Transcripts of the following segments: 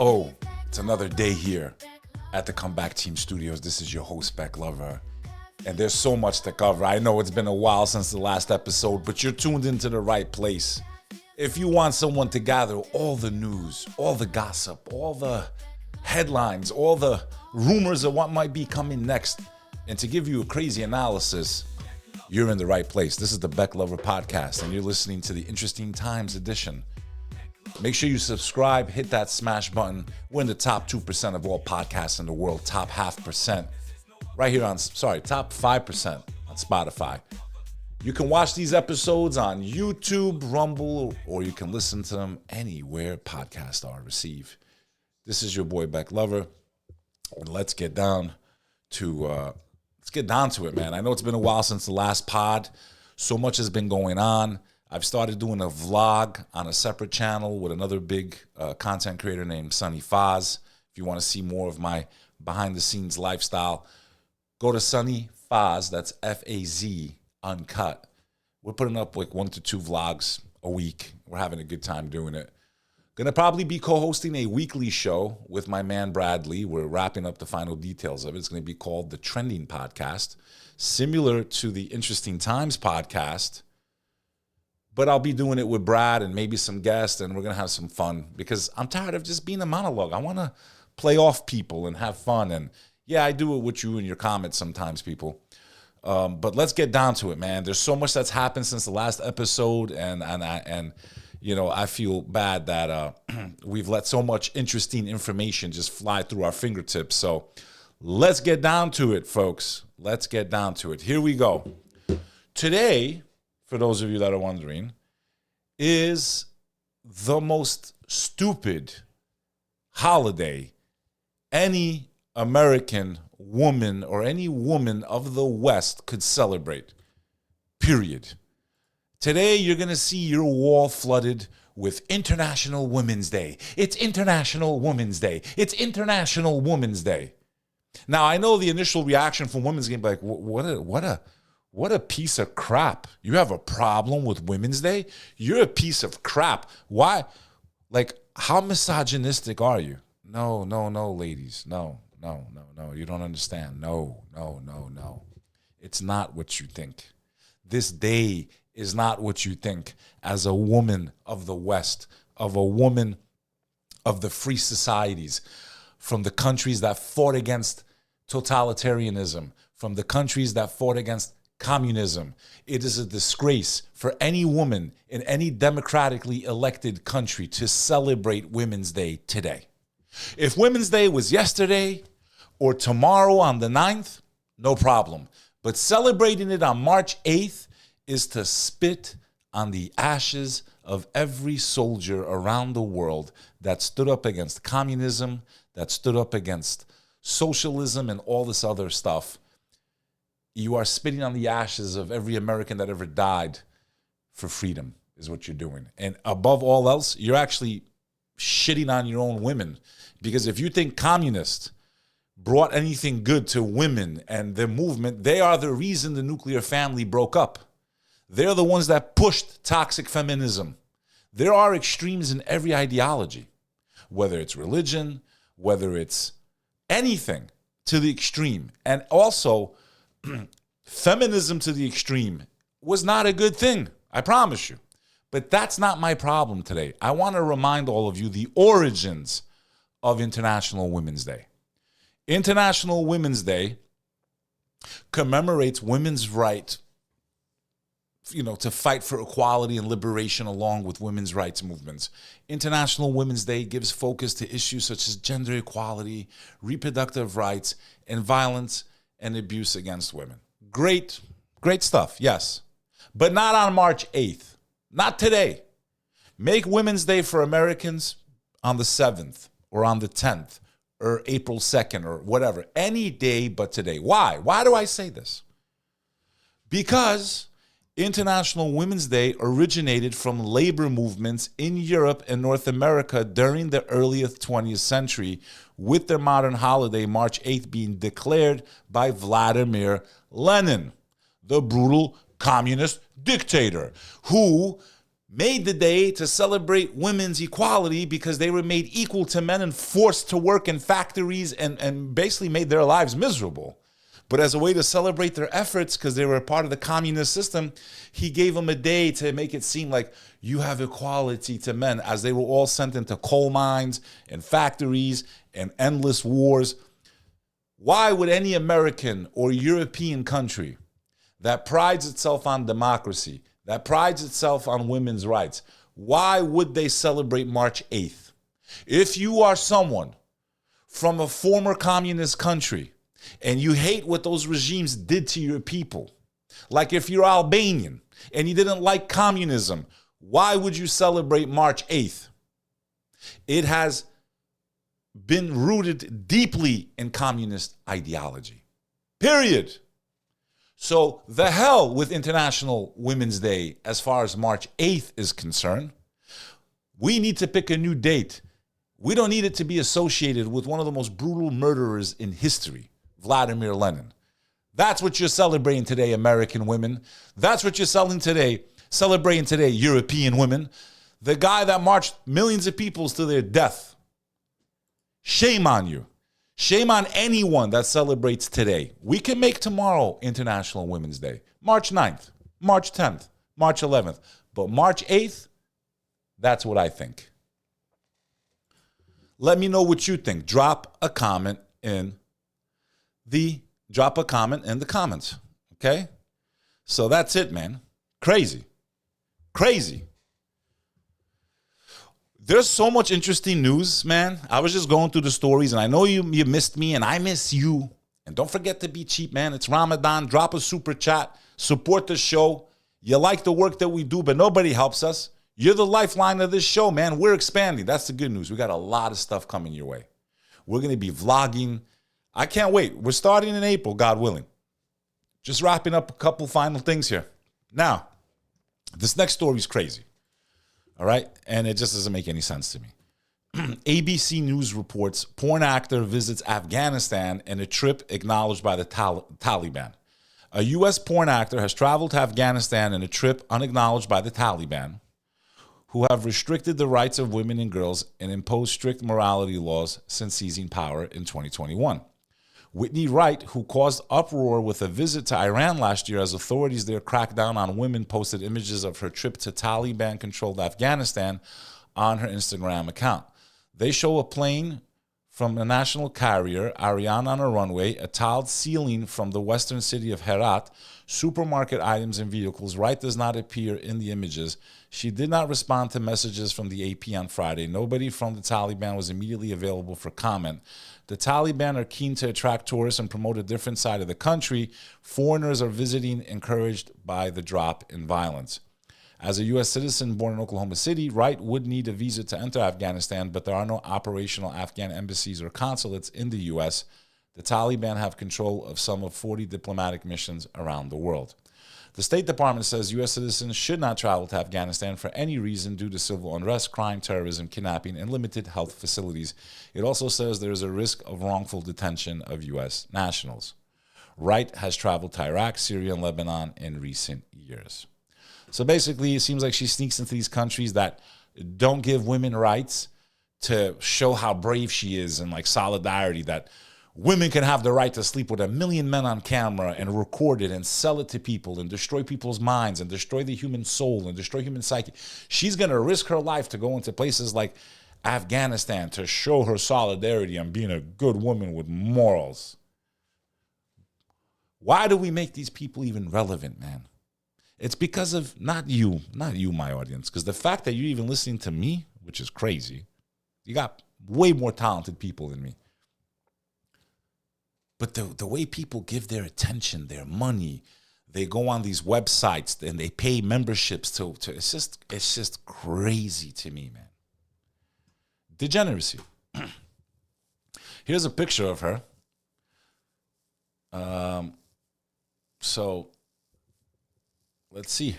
Oh, it's another day here at the Comeback Team Studios. This is your host, Beck Lover. And there's so much to cover. I know it's been a while since the last episode, but you're tuned into the right place. If you want someone to gather all the news, all the gossip, all the headlines, all the rumors of what might be coming next, and to give you a crazy analysis, you're in the right place. This is the Beck Lover Podcast, and you're listening to the Interesting Times edition. Make sure you subscribe, hit that smash button. We're in the top 2% of all podcasts in the world, top 0.5%. Right here top 5% on Spotify. You can watch these episodes on YouTube, Rumble, or you can listen to them anywhere podcasts are received. This is your boy Beck Lover, and let's get down to it, man. I know it's been a while since the last pod. So much has been going on. I've started doing a vlog on a separate channel with another big content creator named Sunny Faz. If you want to see more of my behind-the-scenes lifestyle, go to Sunny Faz, that's F-A-Z, Uncut. We're putting up like 1 to 2 vlogs a week. We're having a good time doing it. Gonna probably be co-hosting a weekly show with my man Bradley. We're wrapping up the final details of it. It's gonna be called The Trending Podcast, similar to the Interesting Times podcast, but I'll be doing it with Brad and maybe some guests, and we're gonna have some fun because I'm tired of just being a monologue. I wanna play off people and have fun, and yeah, I do it with you in your comments sometimes, people. But let's get down to it, man. There's so much that's happened since the last episode, and you know, I feel bad that we've let so much interesting information just fly through our fingertips. So let's get down to it, folks. Let's get down to it. Here we go. Today, for those of you that are wondering, is the most stupid holiday any American woman or any woman of the West could celebrate, period. Today, you're going to see your wall flooded with International Women's Day. It's International Women's Day. It's International Women's Day. Now, I know the initial reaction from women's game, like, what a piece of crap. You have a problem with Women's Day? You're a piece of crap. Why? Like, how misogynistic are you? No, ladies. No. You don't understand. No. It's not what you think. This day is not what you think as a woman of the West, of a woman of the free societies, from the countries that fought against totalitarianism, from the countries that fought against communism. It is a disgrace for any woman in any democratically elected country to celebrate Women's Day today. If Women's Day was yesterday or tomorrow on the 9th, no problem. But celebrating it on March 8th is to spit on the ashes of every soldier around the world that stood up against communism, that stood up against socialism and all this other stuff. You are spitting on the ashes of every American that ever died for freedom is what you're doing. And above all else, you're actually shitting on your own women. Because if you think communists brought anything good to women and their movement, they are the reason the nuclear family broke up. They're the ones that pushed toxic feminism. There are extremes in every ideology, whether it's religion, whether it's anything to the extreme. And also, feminism to the extreme was not a good thing, I promise you. But that's not my problem today. I want to remind all of you the origins of International Women's Day. International Women's Day commemorates women's right, to fight for equality and liberation along with women's rights movements. International Women's Day gives focus to issues such as gender equality, reproductive rights, and violence and abuse against women. Great stuff, yes. But not on March 8th. Not today. Make Women's Day for Americans on the 7th or on the 10th or April 2nd or whatever. Any day but today. Why? Why do I say this? Because International Women's Day originated from labor movements in Europe and North America during the early 20th century, with their modern holiday, March 8th, being declared by Vladimir Lenin, the brutal communist dictator, who made the day to celebrate women's equality because they were made equal to men and forced to work in factories and basically made their lives miserable. But as a way to celebrate their efforts, because they were a part of the communist system, he gave them a day to make it seem like you have equality to men, as they were all sent into coal mines and factories and endless wars. Why would any American or European country that prides itself on democracy, that prides itself on women's rights, why would they celebrate March 8th? If you are someone from a former communist country and you hate what those regimes did to your people, like if you're Albanian and you didn't like communism, why would you celebrate March 8th? It has been rooted deeply in communist ideology. Period. So the hell with International Women's Day as far as March 8th is concerned. We need to pick a new date. We don't need it to be associated with one of the most brutal murderers in history, Vladimir Lenin. That's what you're celebrating today, American women. That's what you're celebrating today, European women. The guy that marched millions of people to their death. Shame on you. Shame on anyone that celebrates today. We can make tomorrow International Women's Day. March 9th, March 10th, March 11th. But March 8th, that's what I think. Let me know what you think. Drop a comment in the comments. Okay? So that's it, man. Crazy. Crazy. There's so much interesting news, man. I was just going through the stories, and I know you missed me, and I miss you. And don't forget to be cheap, man. It's Ramadan. Drop a super chat. Support the show. You like the work that we do, but nobody helps us. You're the lifeline of this show, man. We're expanding. That's the good news. We got a lot of stuff coming your way. We're going to be vlogging. I can't wait. We're starting in April, God willing. Just wrapping up a couple final things here. Now, this next story is crazy. All right? And it just doesn't make any sense to me. ABC News reports porn actor visits Afghanistan in a trip acknowledged by the Taliban. A U.S. porn actor has traveled to Afghanistan in a trip unacknowledged by the Taliban, who have restricted the rights of women and girls and imposed strict morality laws since seizing power in 2021. Whitney Wright, who caused uproar with a visit to Iran last year as authorities there cracked down on women, posted images of her trip to Taliban-controlled Afghanistan on her Instagram account. They show a plane from a national carrier, Ariane on a runway, a tiled ceiling from the western city of Herat, supermarket items and vehicles. Wright does not appear in the images. She did not respond to messages from the AP on Friday. Nobody from the Taliban was immediately available for comment. The Taliban are keen to attract tourists and promote a different side of the country. Foreigners are visiting, encouraged by the drop in violence. As a U.S. citizen born in Oklahoma City, Wright would need a visa to enter Afghanistan, but there are no operational Afghan embassies or consulates in the U.S. The Taliban have control of some of 40 diplomatic missions around the world. The State Department says U.S. citizens should not travel to Afghanistan for any reason due to civil unrest, crime, terrorism, kidnapping, and limited health facilities. It also says there is a risk of wrongful detention of U.S. nationals. Wright has traveled to Iraq, Syria, and Lebanon in recent years. So basically, it seems like she sneaks into these countries that don't give women rights to show how brave she is and like solidarity, that women can have the right to sleep with 1 million men on camera and record it and sell it to people and destroy people's minds and destroy the human soul and destroy human psyche. She's going to risk her life to go into places like Afghanistan to show her solidarity and being a good woman with morals. Why do we make these people even relevant, man? It's because of not you, my audience, because the fact that you're even listening to me, which is crazy, you got way more talented people than me. But the way people give their attention, their money, they go on these websites and they pay memberships to it's just crazy to me, man. Degeneracy. Here's a picture of her. So let's see.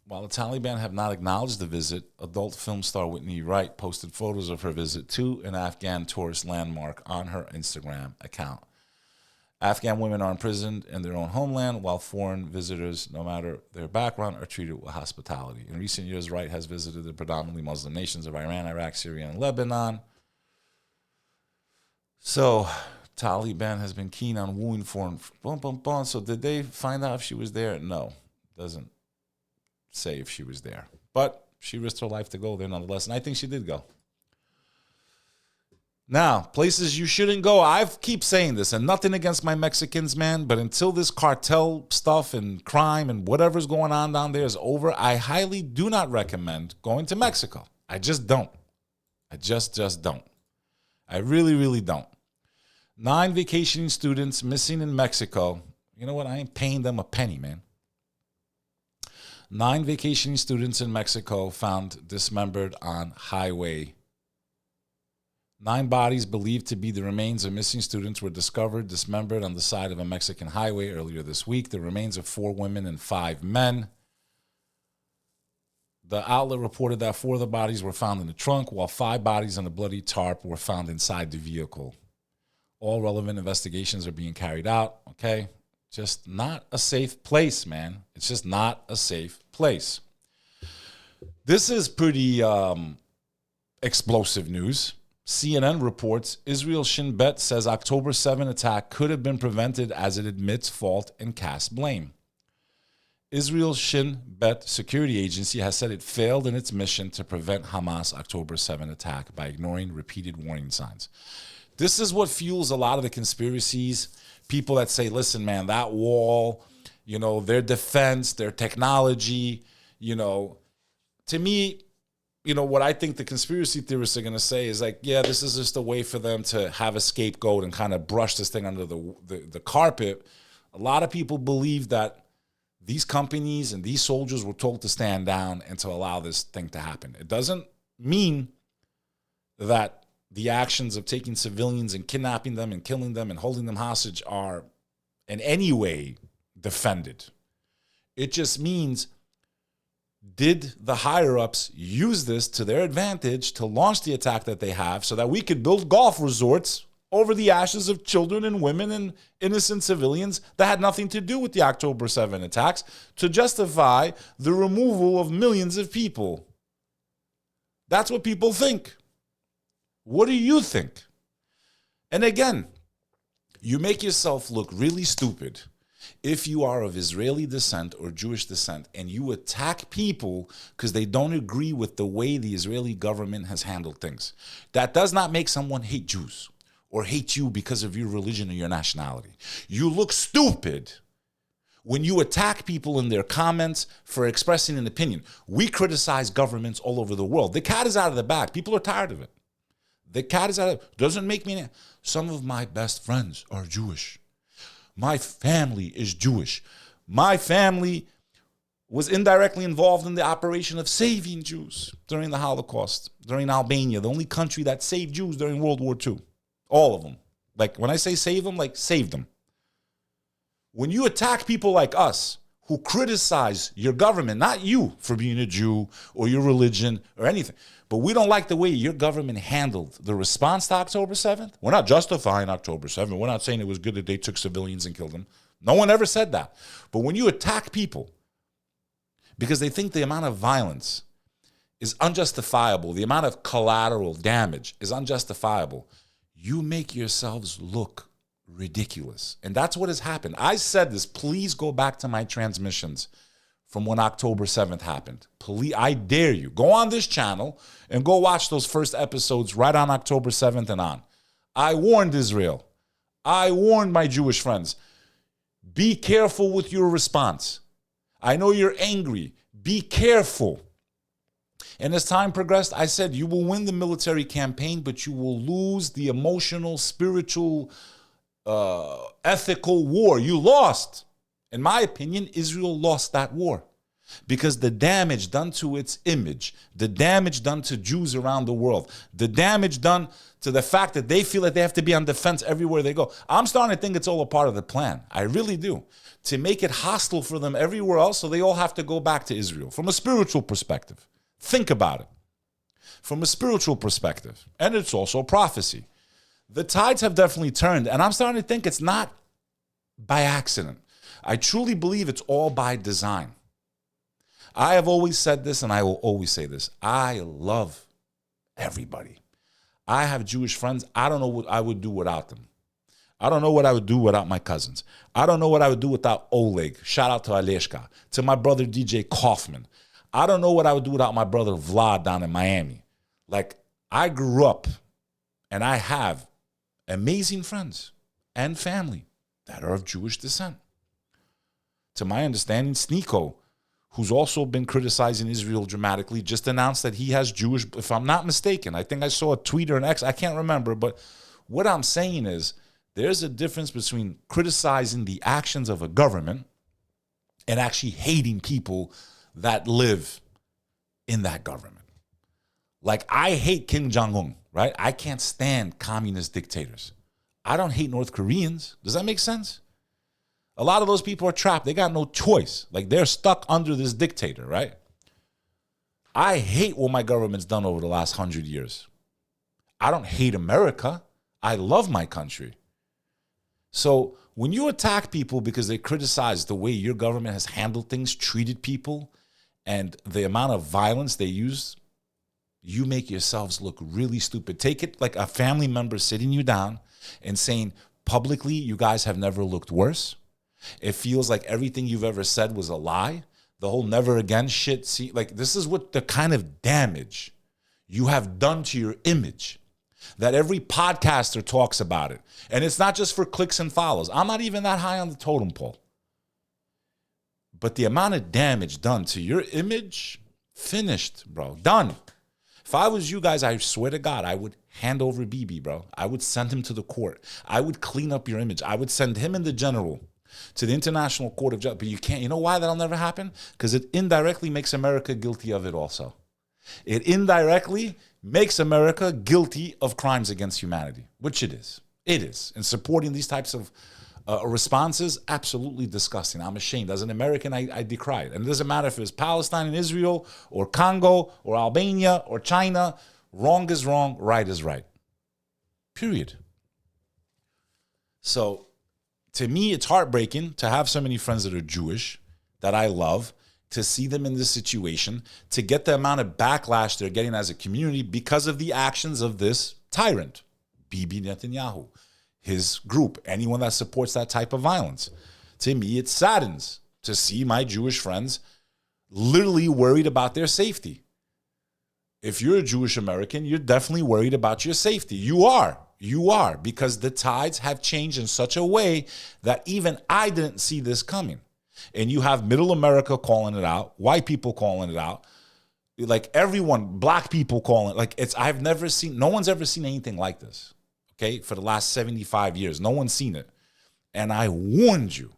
While the Taliban have not acknowledged the visit, adult film star Whitney Wright posted photos of her visit to an Afghan tourist landmark on her Instagram account. Afghan women are imprisoned in their own homeland, while foreign visitors, no matter their background, are treated with hospitality. In recent years, Wright has visited the predominantly Muslim nations of Iran, Iraq, Syria, and Lebanon. So, Taliban has been keen on wooing foreign... So did they find out if she was there? No. Doesn't say if she was there. But she risked her life to go there nonetheless, and I think she did go. Now, places you shouldn't go. I keep saying this, and nothing against my Mexicans, man, but until this cartel stuff and crime and whatever's going on down there is over, I highly do not recommend going to Mexico. I just don't. I just don't. I really, really don't. 9 vacationing students missing in Mexico. You know what? I ain't paying them a penny, man. 9 vacationing students in Mexico found dismembered on highway. 9 bodies believed to be the remains of missing students were discovered dismembered on the side of a Mexican highway earlier this week. The remains of 4 women and 5 men. The outlet reported that 4 of the bodies were found in the trunk, while 5 bodies on a bloody tarp were found inside the vehicle. All relevant investigations are being carried out, okay? Just not a safe place, man. It's just not a safe place. This is pretty explosive news. CNN reports Israel's Shin Bet says October 7 attack could have been prevented as it admits fault and casts blame. Israel's Shin Bet security agency has said it failed in its mission to prevent Hamas October 7 attack by ignoring repeated warning signs. This is what fuels a lot of the conspiracies. People that say, listen, man, that wall, you know, their defense, their technology, you know, to me, you know, what I think the conspiracy theorists are going to say is like, yeah, this is just a way for them to have a scapegoat and kind of brush this thing under the carpet. A lot of people believe that these companies and these soldiers were told to stand down and to allow this thing to happen. It doesn't mean that the actions of taking civilians and kidnapping them and killing them and holding them hostage are in any way defended. It just means, did the higher-ups use this to their advantage to launch the attack that they have so that we could build golf resorts over the ashes of children and women and innocent civilians that had nothing to do with the October 7 attacks to justify the removal of millions of people? That's what people think. What do you think? And again, you make yourself look really stupid if you are of Israeli descent or Jewish descent and you attack people because they don't agree with the way the Israeli government has handled things. That does not make someone hate Jews or hate you because of your religion or your nationality. You look stupid when you attack people in their comments for expressing an opinion. We criticize governments all over the world. The cat is out of the bag. People are tired of it. The cat is out of, doesn't make me, some of my best friends are Jewish. My family is Jewish. My family was indirectly involved in the operation of saving Jews during the Holocaust, during Albania, the only country that saved Jews during World War II. All of them. Like when I say save them, like save them. When you attack people like us who criticize your government, not you for being a Jew or your religion or anything, but we don't like the way your government handled the response to October 7th. We're not justifying October 7th. We're not saying it was good that they took civilians and killed them. No one ever said that. But when you attack people because they think the amount of violence is unjustifiable, the amount of collateral damage is unjustifiable, you make yourselves look ridiculous. And that's what has happened. I said this. Please go back to my transmissions from when October 7th happened. Please, I dare you. Go on this channel and go watch those first episodes right on October 7th and on. I warned Israel. I warned my Jewish friends. Be careful with your response. I know you're angry. Be careful. And as time progressed, I said, you will win the military campaign, but you will lose the emotional, spiritual, ethical war. You lost. In my opinion, Israel lost that war. Because the damage done to its image, the damage done to Jews around the world, the damage done to the fact that they feel that they have to be on defense everywhere they go. I'm starting to think it's all a part of the plan. I really do. To make it hostile for them everywhere else so they all have to go back to Israel. From a spiritual perspective. Think about it. From a spiritual perspective. And it's also prophecy. The tides have definitely turned. And I'm starting to think it's not by accident. I truly believe it's all by design. I have always said this, and I will always say this. I love everybody. I have Jewish friends. I don't know what I would do without them. I don't know what I would do without my cousins. I don't know what I would do without Oleg. Shout out to Aleshka. To my brother DJ Kaufman. I don't know what I would do without my brother Vlad down in Miami. Like, I grew up, and I have amazing friends and family that are of Jewish descent. To my understanding, Sneeko, who's also been criticizing Israel dramatically, just announced that he has Jewish, if I'm not mistaken, I think I saw a tweet or an X, I can't remember, but what I'm saying is there's a difference between criticizing the actions of a government and actually hating people that live in that government. Like, I hate Kim Jong-un, right? I can't stand communist dictators. I don't hate North Koreans. Does that make sense? A lot of those people are trapped. They got no choice. Like, they're stuck under this dictator, right? I hate what my government's done over the last 100 years. I don't hate America. I love my country. So when you attack people because they criticize the way your government has handled things, treated people, and the amount of violence they use, you make yourselves look really stupid. Take it like a family member sitting you down and saying, publicly, you guys have never looked worse. It feels like everything you've ever said was a lie. The whole never again shit. See, like, this is what the kind of damage you have done to your image, that every podcaster talks about it. And it's not just for clicks and follows. I'm not even that high on the totem pole. But the amount of damage done to your image, finished, bro. Done. If I was you guys, I swear to God, I would hand over Bibi, bro. I would send him to the court. I would clean up your image. I would send him and the general to the International Court of Justice. But you can't. You know why that'll never happen? Because it indirectly makes America guilty of it also. It indirectly makes America guilty of crimes against humanity, which it is. It is. And supporting these types of responses, absolutely disgusting. I'm ashamed. As an American, I decry it. And it doesn't matter if it's Palestine and Israel or Congo or Albania or China. Wrong is wrong. Right is right. Period. So, to me, it's heartbreaking to have so many friends that are Jewish, that I love, to see them in this situation, to get the amount of backlash they're getting as a community because of the actions of this tyrant, Bibi Netanyahu, his group, anyone that supports that type of violence. To me, it saddens to see my Jewish friends literally worried about their safety. If you're a Jewish American, you're definitely worried about your safety. You are, because the tides have changed in such a way that even I didn't see this coming. And you have middle America calling it out, white people calling it out, like everyone, black people calling it. Like, no one's ever seen anything like this, okay, for the last 75 years. No one's seen it. And I warned you,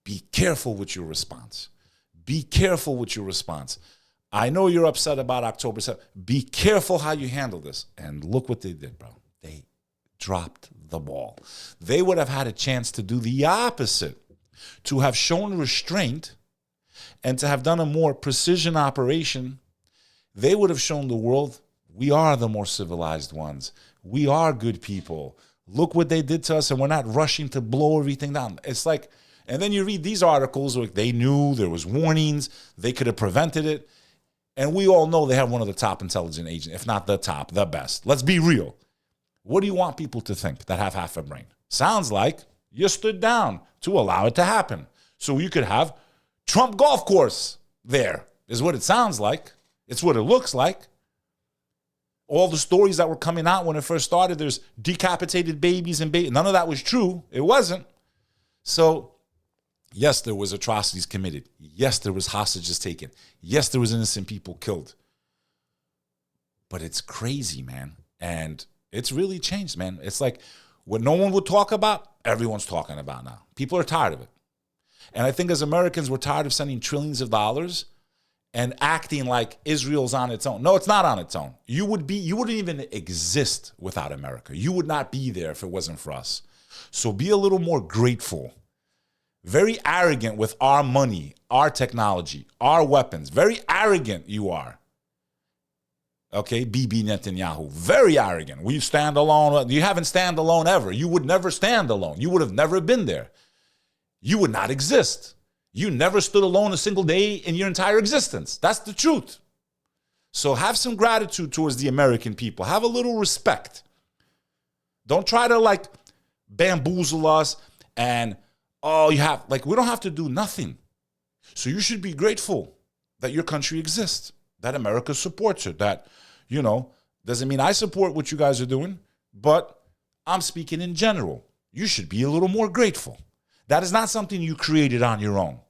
be careful with your response. Be careful with your response. I know you're upset about October 7th. Be careful how you handle this. And look what they did, bro. They dropped the ball. They would have had a chance to do the opposite, to have shown restraint and to have done a more precision operation. They would have shown the world, we are the more civilized ones. We are good people. Look what they did to us, and we're not rushing to blow everything down. It's like, and then you read these articles where they knew there was warnings, they could have prevented it. And we all know they have one of the top intelligence agents, if not the top, the best. Let's be real. What do you want people to think that have half a brain? Sounds like you stood down to allow it to happen. So you could have Trump golf course there, is what it sounds like. It's what it looks like. All the stories that were coming out when it first started, there's decapitated babies and babies. None of that was true. It wasn't. So, yes, there was atrocities committed. Yes, there was hostages taken. Yes, there was innocent people killed. But it's crazy, man. And it's really changed, man. It's like what no one would talk about, everyone's talking about now. People are tired of it. And I think as Americans, we're tired of sending trillions of dollars and acting like Israel's on its own. No, it's not on its own. You wouldn't even exist without America. You would not be there if it wasn't for us. So be a little more grateful. Very arrogant with our money, our technology, our weapons. Very arrogant you are. Okay, Bibi Netanyahu. Very arrogant. We stand alone. You haven't stand alone ever. You would never stand alone. You would have never been there. You would not exist. You never stood alone a single day in your entire existence. That's the truth. So have some gratitude towards the American people. Have a little respect. Don't try to like bamboozle us and, oh, we don't have to do nothing. So you should be grateful that your country exists, that America supports it, that, doesn't mean I support what you guys are doing, but I'm speaking in general. You should be a little more grateful. That is not something you created on your own.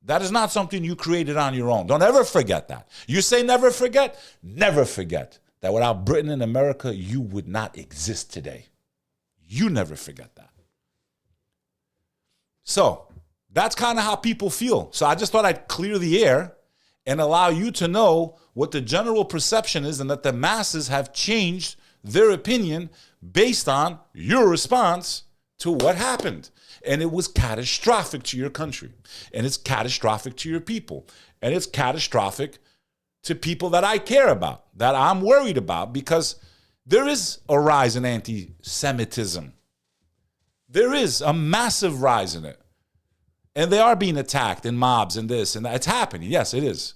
That is not something you created on your own. Don't ever forget that. You say never forget? Never forget that without Britain and America, you would not exist today. You never forget that. So that's kind of how people feel. So I just thought I'd clear the air and allow you to know what the general perception is and that the masses have changed their opinion based on your response to what happened. And it was catastrophic to your country. And it's catastrophic to your people. And it's catastrophic to people that I care about, that I'm worried about, because there is a rise in anti-Semitism. There is a massive rise in it. And they are being attacked in mobs and this and that. It's happening. Yes, it is.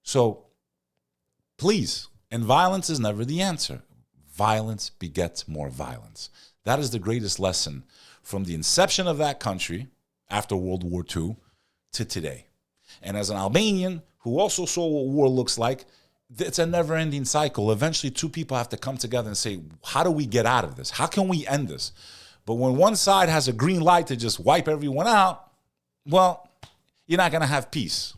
So please, and violence is never the answer. Violence begets more violence. That is the greatest lesson from the inception of that country after World War II to today. And as an Albanian who also saw what war looks like, it's a never-ending cycle. Eventually, two people have to come together and say, how do we get out of this? How can we end this? But when one side has a green light to just wipe everyone out, well, you're not going to have peace.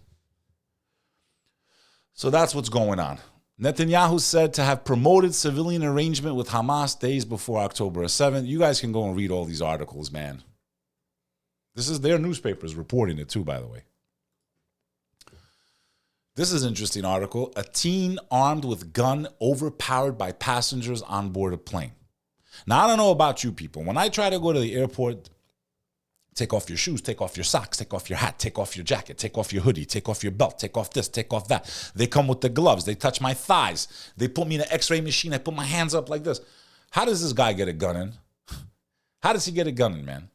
So that's what's going on. Netanyahu said to have promoted civilian arrangement with Hamas days before October 7th. You guys can go and read all these articles, man. This is their newspapers reporting it too, by the way. This is an interesting article. A teen armed with gun overpowered by passengers on board a plane. Now, I don't know about you people. When I try to go to the airport, take off your shoes, take off your socks, take off your hat, take off your jacket, take off your hoodie, take off your belt, take off this, take off that. They come with the gloves. They touch my thighs. They put me in an x-ray machine. I put my hands up like this. How does this guy get a gun in? How does he get a gun in, man?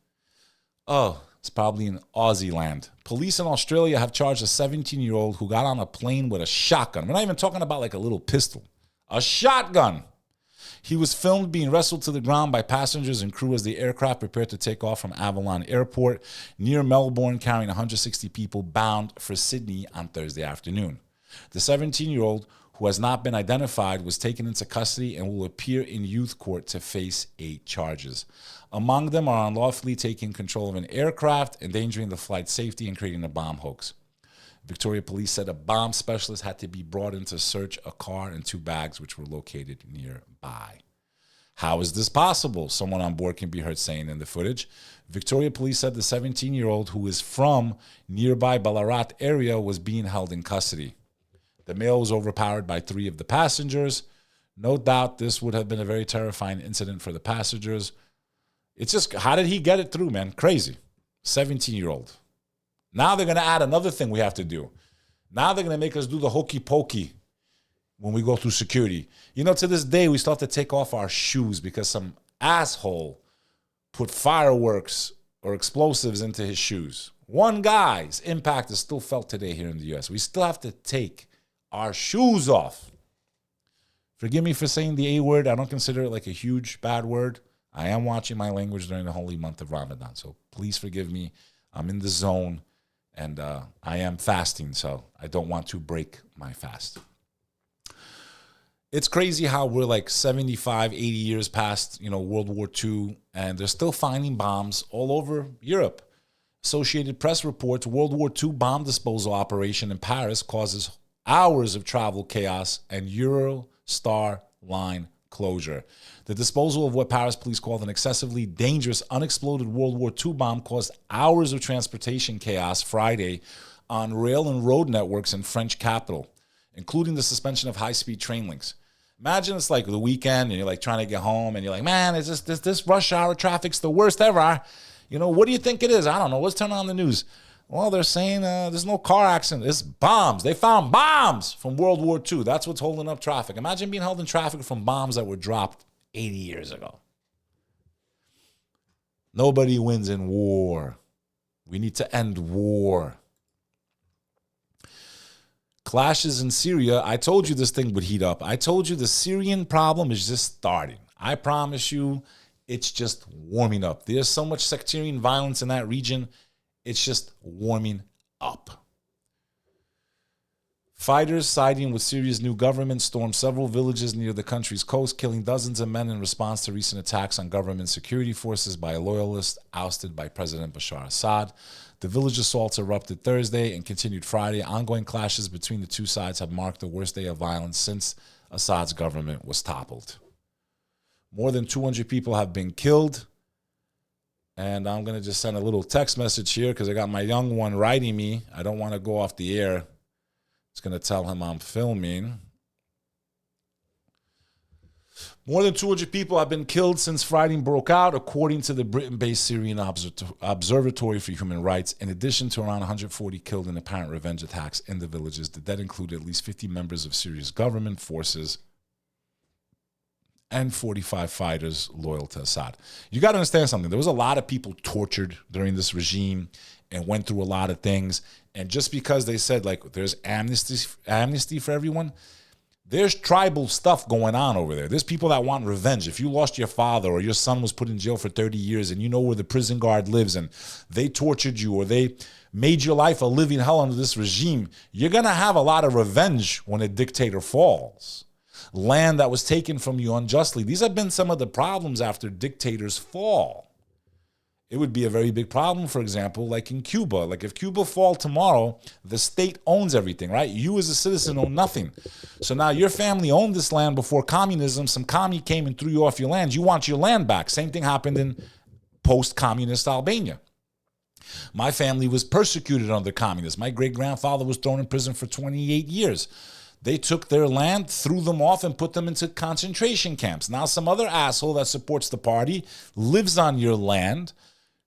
Oh, it's probably in Aussie land. Police in Australia have charged a 17-year-old who got on a plane with a shotgun. We're not even talking about like a little pistol. A shotgun. He was filmed being wrestled to the ground by passengers and crew as the aircraft prepared to take off from Avalon Airport near Melbourne, carrying 160 people bound for Sydney on Thursday afternoon. The 17-year-old, who has not been identified, was taken into custody and will appear in youth court to face 8 charges. Among them are unlawfully taking control of an aircraft, endangering the flight's safety, and creating a bomb hoax. Victoria Police said a bomb specialist had to be brought in to search a car and 2 bags which were located nearby. How is this possible? Someone on board can be heard saying in the footage. Victoria Police said the 17-year-old, who is from nearby Ballarat area, was being held in custody. The male was overpowered by 3 of the passengers. No doubt this would have been a very terrifying incident for the passengers. It's just, how did he get it through, man? Crazy. 17-year-old. Now they're going to add another thing we have to do. Now they're going to make us do the hokey pokey when we go through security. To this day, we still have to take off our shoes because some asshole put fireworks or explosives into his shoes. One guy's impact is still felt today here in the U.S. We still have to take our shoes off. Forgive me for saying the A word. I don't consider it like a huge bad word. I am watching my language during the holy month of Ramadan, so please forgive me. I'm in the zone. And I am fasting, so I don't want to break my fast. It's crazy how we're like 75, 80 years past, World War II, and they're still finding bombs all over Europe. Associated Press reports World War II bomb disposal operation in Paris causes hours of travel chaos and Eurostar line closure. The disposal of what Paris police called an excessively dangerous unexploded World War II bomb caused hours of transportation chaos Friday on rail and road networks in French capital, including the suspension of high-speed train links. Imagine it's like the weekend and you're like trying to get home and you're like, man, is this rush hour traffic's the worst ever. You know, what do you think it is? I don't know. Let's turn on the news. Well, they're saying there's no car accident. It's bombs. They found bombs from World War II. That's what's holding up traffic. Imagine being held in traffic from bombs that were dropped 80 years ago. Nobody wins in war. We need to end war. Clashes in Syria. I told you this thing would heat up. I told you the Syrian problem is just starting. I promise you, it's just warming up. There's so much sectarian violence in that region. It's just warming up. Fighters siding with Syria's new government stormed several villages near the country's coast, killing dozens of men in response to recent attacks on government security forces by loyalists ousted by President Bashar Assad. The village assaults erupted Thursday and continued Friday. Ongoing clashes between the two sides have marked the worst day of violence since Assad's government was toppled. More than 200 people have been killed. And I'm going to just send a little text message here because I got my young one writing me. I don't want to go off the air. It's going to tell him I'm filming. More than 200 people have been killed since fighting broke out, according to the Britain-based Syrian Observatory for Human Rights. In addition to around 140 killed in apparent revenge attacks in the villages, the dead include at least 50 members of Syria's government forces and 45 fighters loyal to Assad. You got to understand something. There was a lot of people tortured during this regime and went through a lot of things. And just because they said, like, there's amnesty for everyone, there's tribal stuff going on over there. There's people that want revenge. If you lost your father or your son was put in jail for 30 years and you know where the prison guard lives and they tortured you or they made your life a living hell under this regime, you're going to have a lot of revenge when a dictator falls. Land that was taken from you unjustly. These have been some of the problems after dictators fall. It would be a very big problem, for example, like in Cuba. Like if Cuba fall tomorrow, the state owns everything, right? You as a citizen own nothing. So now your family owned this land before communism. Some commie came and threw you off your land. You want your land back. Same thing happened in post-communist Albania. My family was persecuted under communists. My great-grandfather was thrown in prison for 28 years. They took their land, threw them off, and put them into concentration camps. Now some other asshole that supports the party lives on your land.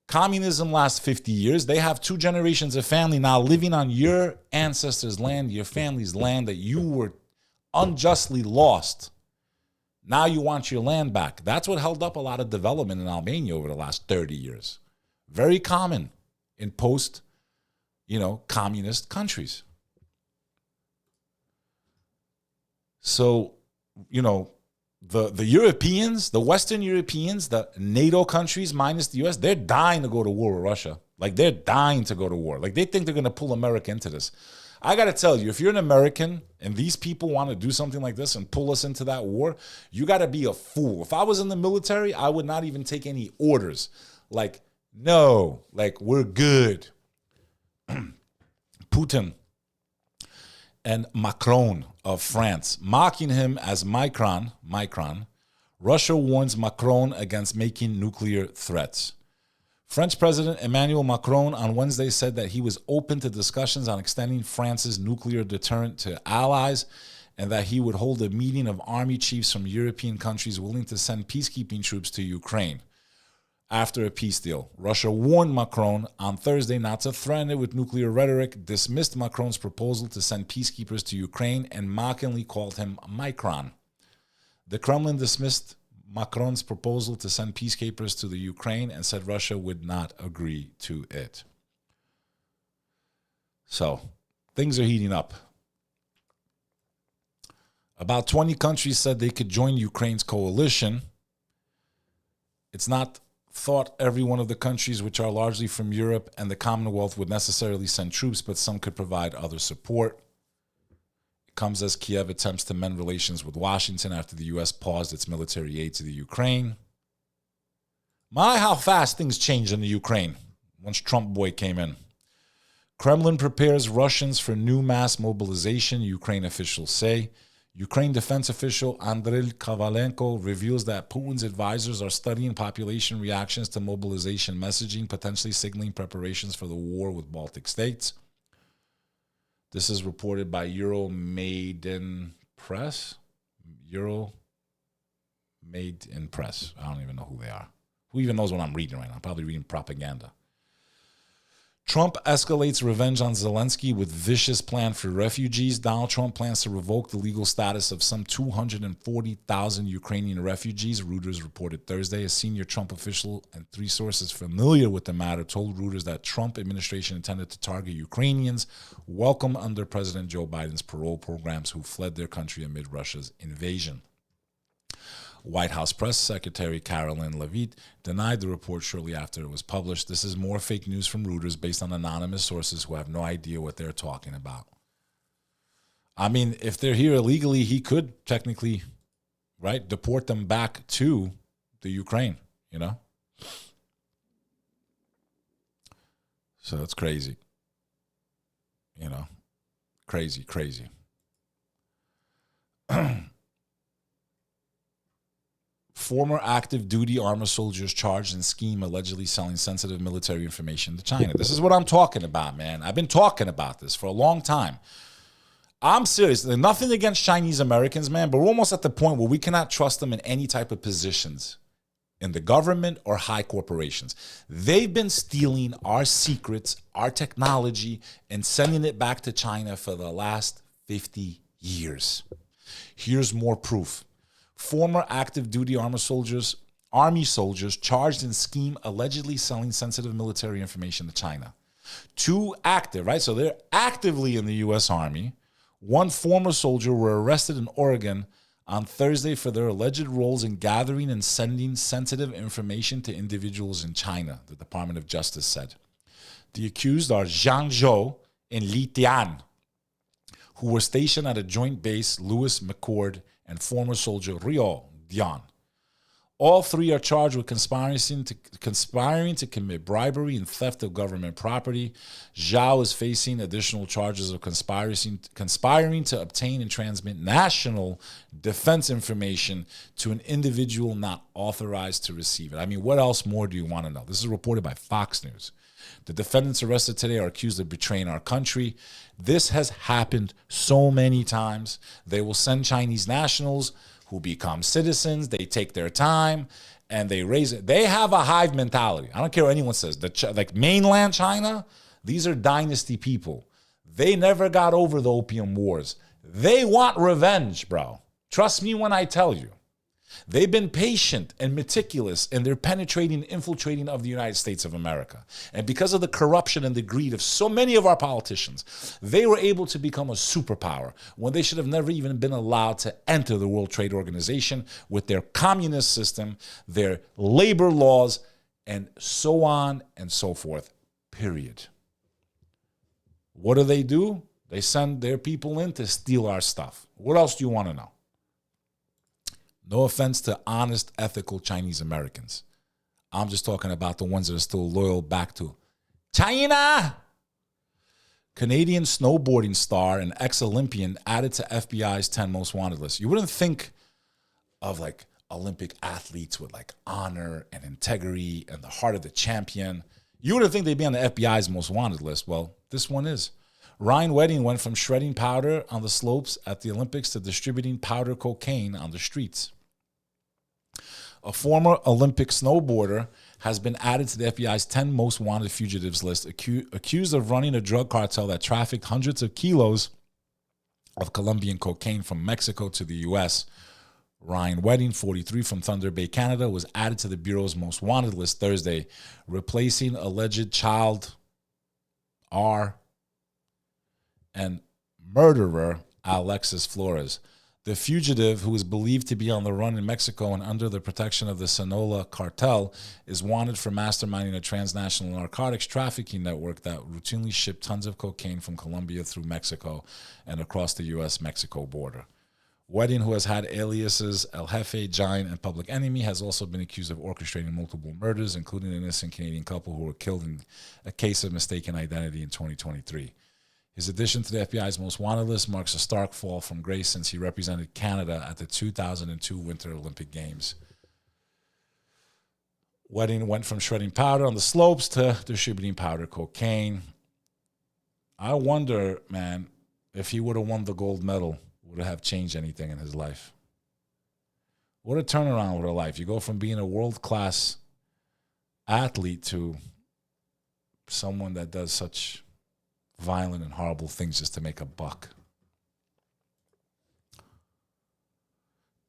Communism lasts 50 years. They have 2 generations of family now living on your ancestors' land, your family's land that you were unjustly lost. Now you want your land back. That's what held up a lot of development in Albania over the last 30 years. Very common in communist countries. So, the Europeans, the Western Europeans, the NATO countries minus the US, they're dying to go to war with Russia. Like, they're dying to go to war. Like, they think they're going to pull America into this. I got to tell you, if you're an American and these people want to do something like this and pull us into that war, you got to be a fool. If I was in the military, I would not even take any orders. Like, no, like, we're good. Putin and Macron of France, mocking him as Micron, Russia warns Macron against making nuclear threats. French President Emmanuel Macron on Wednesday said that he was open to discussions on extending France's nuclear deterrent to allies and that he would hold a meeting of army chiefs from European countries willing to send peacekeeping troops to Ukraine after a peace deal. Russia warned Macron on Thursday not to threaten it with nuclear rhetoric, dismissed Macron's proposal to send peacekeepers to Ukraine, and mockingly called him Micron. The Kremlin dismissed Macron's proposal to send peacekeepers to the Ukraine and said Russia would not agree to it. So, things are heating up. About 20 countries said they could join Ukraine's coalition. It's not thought every one of the countries, which are largely from Europe and the Commonwealth, would necessarily send troops, but some could provide other support. It comes as Kiev attempts to mend relations with Washington after the U.S. paused its military aid to the Ukraine. My, how fast things changed in the Ukraine once Trump boy came in. Kremlin prepares Russians for new mass mobilization, Ukraine officials say. Ukraine defense official Andriy Kovalenko reveals that Putin's advisors are studying population reactions to mobilization messaging, potentially signaling preparations for the war with Baltic states. This is reported by Euromaidan Press. Euromade in Press. I don't even know who they are. Who even knows what I'm reading right now? I'm probably reading propaganda. Trump escalates revenge on Zelensky with vicious plan for refugees. Donald Trump plans to revoke the legal status of some 240,000 Ukrainian refugees, Reuters reported Thursday. A senior Trump official and 3 sources familiar with the matter told Reuters that Trump administration intended to target Ukrainians welcome under President Joe Biden's parole programs who fled their country amid Russia's invasion. White House Press Secretary Caroline Leavitt denied the report shortly after it was published. This is more fake news from Reuters based on anonymous sources who have no idea what they're talking about. I mean, if they're here illegally, he could technically, right, deport them back to the Ukraine, you know? So it's crazy. You know, crazy. Former active duty armor soldiers charged in scheme allegedly selling sensitive military information to China. This is what I'm talking about, man. I've been talking about this for a long time. I'm serious. There's nothing against Chinese Americans, man, but we're almost at the point where we cannot trust them in any type of positions in the government or high corporations. They've been stealing our secrets, our technology, and sending it back to China for the last 50 years. Here's more proof. Former active duty army soldiers charged in scheme allegedly selling sensitive military information to China. 2 active, right? So they're actively in the U.S. Army. 1 former soldier were arrested in Oregon on Thursday for their alleged roles in gathering and sending sensitive information to individuals in China, the Department of Justice said. The accused are Zhang Zhou and Li Tian, who were stationed at a joint base, Lewis McCord, and former soldier Rio Dian. All 3 are charged with conspiring to commit bribery and theft of government property. Zhao is facing additional charges of conspiring to obtain and transmit national defense information to an individual not authorized to receive it. I mean, what else more do you want to know? This is reported by Fox News. The defendants arrested today are accused of betraying our country. This has happened so many times. They will send Chinese nationals who become citizens. They take their time and they raise it. They have a hive mentality. I don't care what anyone says. Like mainland China, these are dynasty people. They never got over the opium wars. They want revenge, bro. Trust me when I tell you. They've been patient and meticulous in their penetrating, infiltrating of the United States of America. And because of the corruption and the greed of so many of our politicians, they were able to become a superpower when they should have never even been allowed to enter the World Trade Organization with their communist system, their labor laws, and so on and so forth, period. What do? They send their people in to steal our stuff. What else do you want to know? No offense to honest, ethical Chinese Americans. I'm just talking about the ones that are still loyal back to China. Canadian snowboarding star and ex-Olympian added to FBI's 10 most wanted list. You wouldn't think of like Olympic athletes with like honor and integrity and the heart of the champion. You wouldn't think they'd be on the FBI's most wanted list. Well, this one is. Ryan Wedding went from shredding powder on the slopes at the Olympics to distributing powder cocaine on the streets. A former Olympic snowboarder has been added to the FBI's 10 most wanted fugitives list, accused of running a drug cartel that trafficked hundreds of kilos of Colombian cocaine from Mexico to the U.S. Ryan Wedding, 43, from Thunder Bay, Canada, was added to the Bureau's most wanted list Thursday, replacing alleged child R and murderer Alexis Flores. The fugitive, who is believed to be on the run in Mexico and under the protection of the Sinaloa cartel, is wanted for masterminding a transnational narcotics trafficking network that routinely shipped tons of cocaine from Colombia through Mexico and across the U.S.-Mexico border. Wedding, who has had aliases El Jefe, Giant, and Public Enemy, has also been accused of orchestrating multiple murders, including an innocent Canadian couple who were killed in a case of mistaken identity in 2023. His addition to the FBI's most wanted list marks a stark fall from grace since he represented Canada at the 2002 Winter Olympic Games. Wedding went from shredding powder on the slopes to distributing powder cocaine. I wonder, man, if he would have won the gold medal, would it have changed anything in his life? What a turnaround with her life. You go from being a world-class athlete to someone that does such violent and horrible things just to make a buck.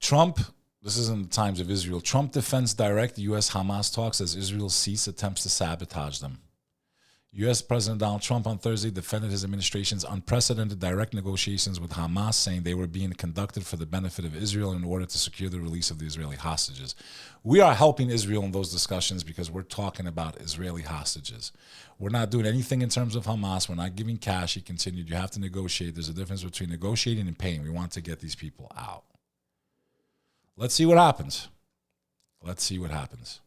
Trump, this is in the Times of Israel, Trump defense direct U.S.-Hamas talks as Israel cease attempts to sabotage them. U.S. President Donald Trump on Thursday defended his administration's unprecedented direct negotiations with Hamas, saying they were being conducted for the benefit of Israel in order to secure the release of the Israeli hostages. We are helping Israel in those discussions because we're talking about Israeli hostages. We're not doing anything in terms of Hamas. We're not giving cash. He continued, you have to negotiate. There's a difference between negotiating and paying. We want to get these people out. Let's see what happens. Let's see what happens.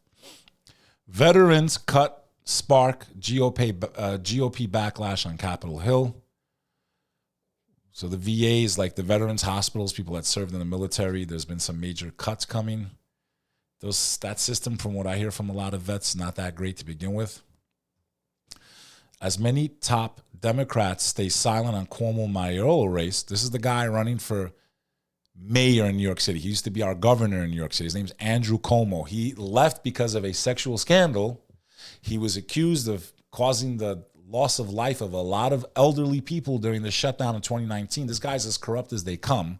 Veterans cut spark GOP backlash on Capitol Hill. So the VAs, like the veterans hospitals, people that served in the military, there's been some major cuts coming. That system, from what I hear from a lot of vets, not that great to begin with. As many top Democrats stay silent on Cuomo mayoral race, this is the guy running for mayor in New York City. He used to be our governor in New York City. His name's Andrew Cuomo. He left because of a sexual scandal. He was accused of causing the loss of life of a lot of elderly people during the shutdown in 2019. This guy's as corrupt as they come,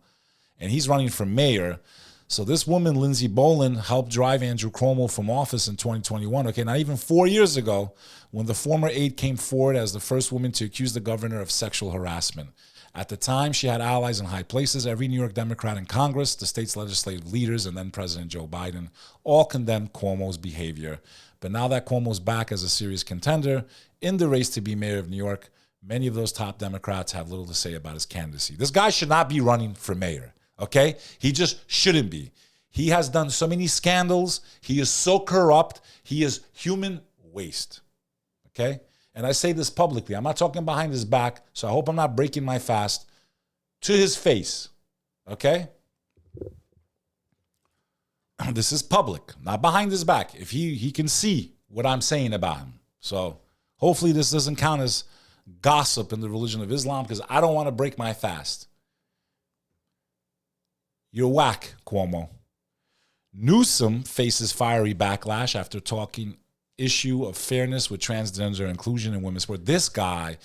and he's running for mayor. So this woman, Lindsey Boland, helped drive Andrew Cuomo from office in 2021. Okay, not even 4 years ago, when the former aide came forward as the first woman to accuse the governor of sexual harassment. At the time, she had allies in high places. Every New York Democrat in Congress, the state's legislative leaders, and then President Joe Biden all condemned Cuomo's behavior. But now that Cuomo's back as a serious contender in the race to be mayor of New York, many of those top Democrats have little to say about his candidacy. This guy should not be running for mayor, okay? He just shouldn't be. He has done so many scandals. He is so corrupt. He is human waste, okay? And I say this publicly. I'm not talking behind his back, so I hope I'm not breaking my fast. To his face, okay? This is public, not behind his back. If he can see what I'm saying about him. So hopefully this doesn't count as gossip in the religion of Islam, because I don't want to break my fast. You're whack, Cuomo. Newsom faces fiery backlash after talking issue of fairness with transgender inclusion in women's sport. This guy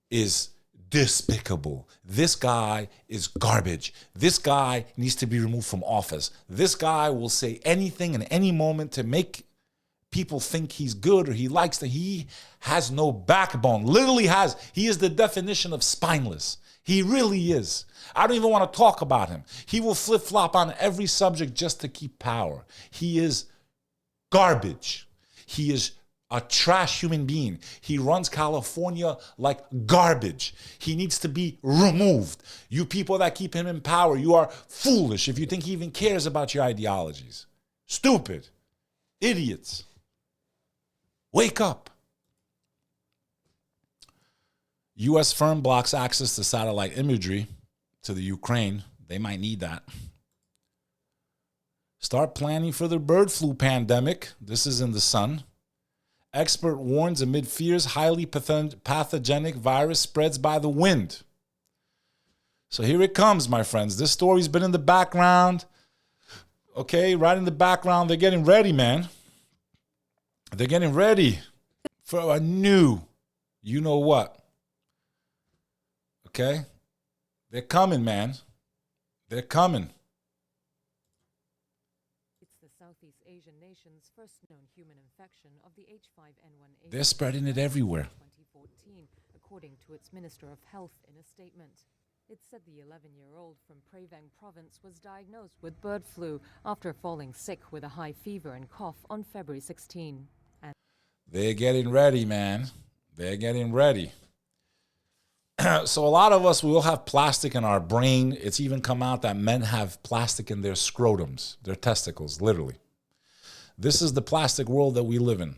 is despicable. This guy is garbage. This guy needs to be removed from office. This guy will say anything in any moment to make people think he's good or he likes that. He has no backbone. Literally has. He is the definition of spineless. He really is. I don't even want to talk about him. He will flip-flop on every subject just to keep power. He is garbage. He is a trash human being. He runs California like garbage. He needs to be removed. You people that keep him in power, you are foolish if you think he even cares about your ideologies. Stupid. Idiots. Wake up. U.S. firm blocks access to satellite imagery to the Ukraine. They might need that. Start planning for the bird flu pandemic. This is in the Sun. Expert warns amid fears highly pathogenic virus spreads by the wind. So here it comes, my friends. This story's been in the background. Okay, right in the background. They're getting ready, man. They're getting ready for a new, you know what. Okay? They're coming, man. They're coming. Southeast Asian nation's first known human infection of the H5N1. They're spreading it everywhere. 2014, according to its Minister of Health in a statement. It said the 11-year-old from Prevang province was diagnosed with bird flu after falling sick with a high fever and cough on February 16. They're getting ready, man. They're getting ready. So a lot of us, we will have plastic in our brain. It's even come out that men have plastic in their scrotums, their testicles, literally. This is the plastic world that we live in.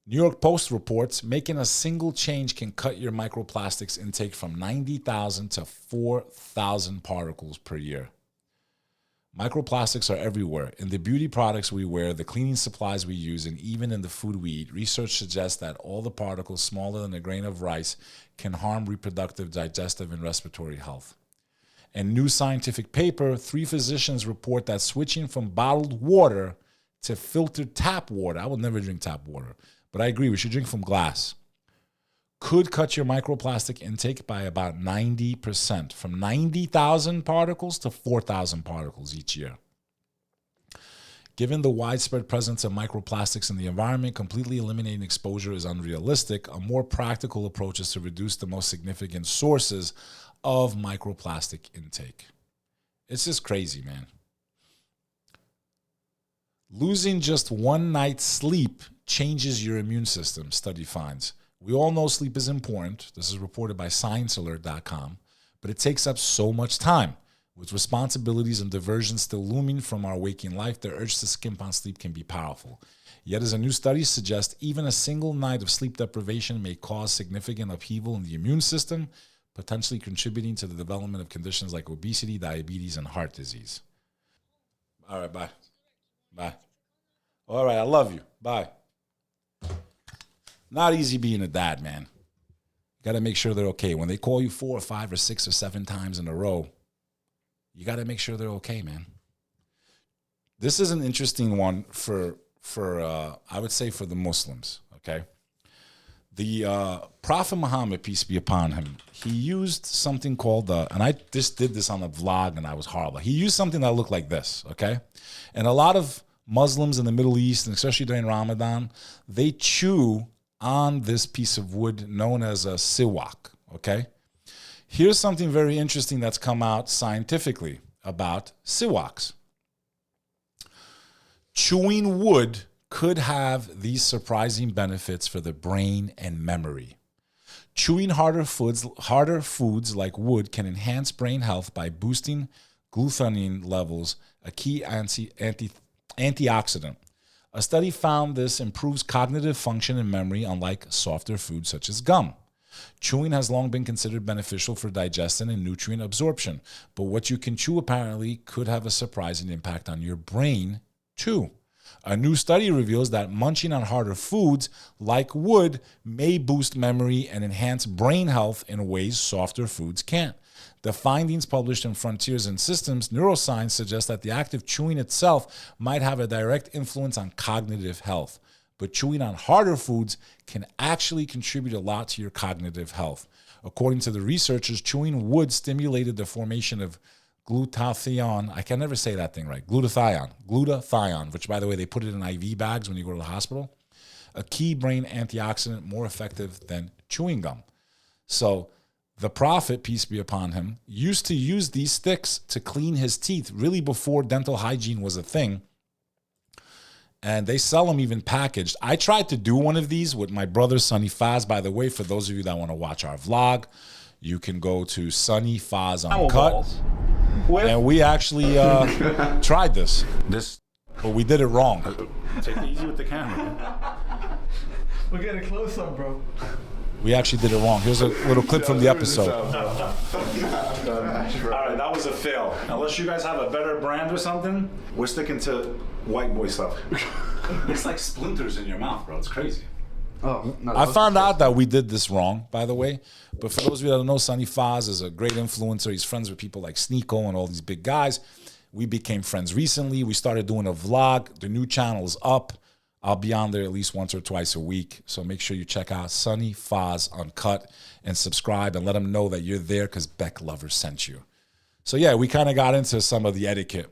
New York Post reports making a single change can cut your microplastics intake from 90,000 to 4,000 particles per year. Microplastics are everywhere. In the beauty products we wear, the cleaning supplies we use, and even in the food we eat. Research suggests that all the particles smaller than a grain of rice can harm reproductive, digestive, and respiratory health. In new scientific paper, 3 physicians report that switching from bottled water to filtered tap water, I would never drink tap water, but I agree, we should drink from glass, could cut your microplastic intake by about 90%, from 90,000 particles to 4,000 particles each year. Given the widespread presence of microplastics in the environment, completely eliminating exposure is unrealistic. A more practical approach is to reduce the most significant sources of microplastic intake. It's just crazy, man. Losing just one night's sleep changes your immune system, study finds. We all know sleep is important. This is reported by ScienceAlert.com, but it takes up so much time. With responsibilities and diversions still looming from our waking life, the urge to skimp on sleep can be powerful. Yet, as a new study suggests, even a single night of sleep deprivation may cause significant upheaval in the immune system, potentially contributing to the development of conditions like obesity, diabetes, and heart disease. All right, bye. Bye. All right, I love you. Bye. Not easy being a dad, man. You got to make sure they're okay. When they call you 4 or 5 or 6 or 7 times in a row, you got to make sure they're okay, man. This is an interesting one for I would say for the Muslims, okay? The Prophet Muhammad, peace be upon him, he used something called, and I just did this on a vlog and I was horrible. He used something that looked like this, okay? And a lot of Muslims in the Middle East, and especially during Ramadan, they chew on this piece of wood known as a siwak, okay? Here's something very interesting that's come out scientifically about siwaks. Chewing wood could have these surprising benefits for the brain and memory. Chewing harder foods like wood can enhance brain health by boosting glutathione levels, a key antioxidant. A study found this improves cognitive function and memory, unlike softer foods such as gum. Chewing has long been considered beneficial for digestion and nutrient absorption, but what you can chew apparently could have a surprising impact on your brain, too. A new study reveals that munching on harder foods like wood may boost memory and enhance brain health in ways softer foods can't. The findings published in Frontiers in Systems Neuroscience suggest that the act of chewing itself might have a direct influence on cognitive health, but chewing on harder foods can actually contribute a lot to your cognitive health. According to the researchers, chewing wood stimulated the formation of glutathione. I can never say that thing right. Glutathione, which, by the way, they put it in IV bags when you go to the hospital. A key brain antioxidant more effective than chewing gum. So the Prophet, peace be upon him, used to use these sticks to clean his teeth, really before dental hygiene was a thing. And they sell them even packaged. I tried to do one of these with my brother, Sonny Faz. By the way, for those of you that want to watch our vlog, you can go to Sonny Faz Uncut. And we actually tried this, but we did it wrong. Take it easy with the camera, man. We're getting close up, bro. We actually did it wrong. Here's a little clip from the episode. All right, that was a fail. Unless you guys have a better brand or something, we're sticking to white boy stuff. It's like splinters in your mouth, bro. It's crazy. Oh, no, I found out that we did this wrong, by the way. But for those of you that don't know, Sonny Faz is a great influencer. He's friends with people like Sneeko and all these big guys. We became friends recently. We started doing a vlog. The new channel is up. I'll be on there at least once or twice a week. So make sure you check out Sonny Faz Uncut and subscribe and let them know that you're there because Beck Lover sent you. So yeah, we kind of got into some of the etiquette.